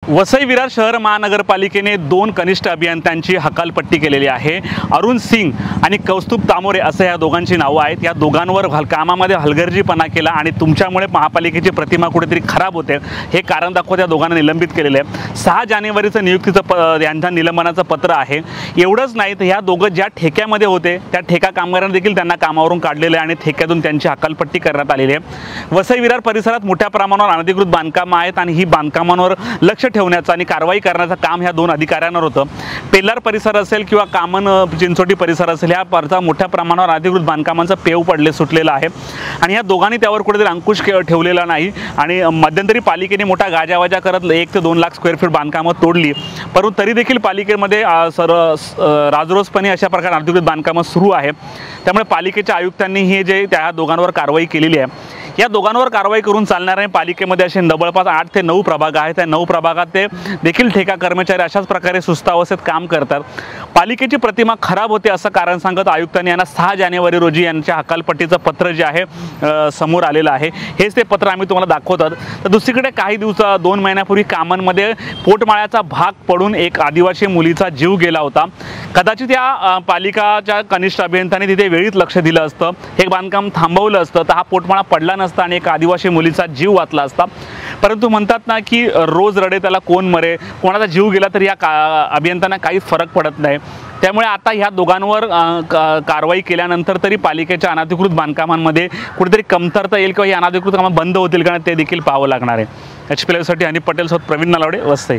वसई विरार शहर महानगरपालिकेने दोन कनिष्ठ अभियंत्यांची हकालपट्टी केलेली आहे। अरुण सिंग आणि कौस्तुभ तामोरे असं या दोघांची नावं आहेत। या दोघांवर कामामध्ये हलगर्जीपणा केला आणि तुमच्यामुळे महापालिकेची प्रतिमा कुठेतरी खराब होते हे कारण दाखवत या दोघांना निलंबित केलेले आहे। 6 जानेवारीचं नियुक्तीचं यांच्या निलंबनाचं पत्र आहे। एवढंच नाही तर ह्या दोघं ज्या ठेक्यामध्ये होते त्या ठेका कामगारांना देखील त्यांना कामावरून काढलेले आणि ठेक्यातून त्यांची हकालपट्टी करण्यात आलेली आहे। वसई विरार परिसरात मोठ्या प्रमाणावर अनधिकृत बांधकाम आहेत आणि ही बांधकामांवर लक्ष ठेवण्याचं आणि कारवाई करण्याचं काम ह्या दोन अधिकाऱ्यांवर होतं। पेल्लार परिसर असेल किंवा कामन चिंचोटी परिसर असेल ह्या परिसरात मोठ्या प्रमाणावर अनधिकृत बांधकामांचं पेव पडले सुटलेलं आहे आणि या दोघांनी त्यावर कुठेतरी अंकुश ठेवलेला नाही आणि मध्यंतरी पालिकेने मोठा गाजावाजा करत 1 ते 2 लाख स्क्वेअर फीट बांधकामं तोडली, परंतु तरी देखील पालिकेमध्ये राजरोसपणे अशा प्रकारे अनधिकृत बांधकामं सुरू आहे। त्यामुळे पालिकेच्या आयुक्तांनी हे जे त्या दोघांवर कारवाई केलेली आहे। या दोघांवर कारवाई करून चालणार नाही। पालिकेमध्ये असे जवळपास 8 ते 9 प्रभाग आहेत। त्या 9 प्रभागात ते देखील ठेका कर्मचारी अशाच प्रकारे सुस्तावस्थेत काम करतात। पालिकेची प्रतिमा खराब होते असं कारण सांगत आयुक्तांनी यांना 6 जानेवारी रोजी यांच्या हकालपट्टीचं पत्र जे आहे समोर आलेलं आहे। हेच ते पत्र आम्ही तुम्हाला दाखवतात। तर दुसरीकडे काही 2 महिन्यापूर्वी कामांमध्ये पोटमाळ्याचा भाग पडून एक आदिवासी मुलीचा जीव गेला होता। कदाचित या पालिकाच्या कनिष्ठ अभियंत्यांनी तिथे वेळीच लक्ष दिलं असतं, हे बांधकाम थांबवलं असतं तर हा पोटमाळा पडला नसता आणि एक आदिवासी मुलीचा जीव वाचला असता। परंतु म्हणतात ना की रोज रडे त्याला कोण मरे, कोणाचा जीव गेला तर या अभियंत्यांना काहीच फरक पडत नाही। त्यामुळे आता ह्या दोघांवर कारवाई केल्यानंतर तरी पालिकेच्या अनधिकृत बांधकामांमध्ये कुठेतरी कमतरता येईल किंवा ही अनधिकृत कामं बंद होतील का ते देखील पाहावं लागणार आहे। HPLसाठी अनिल पटेल सोबत प्रवीण नलावडे, वसई।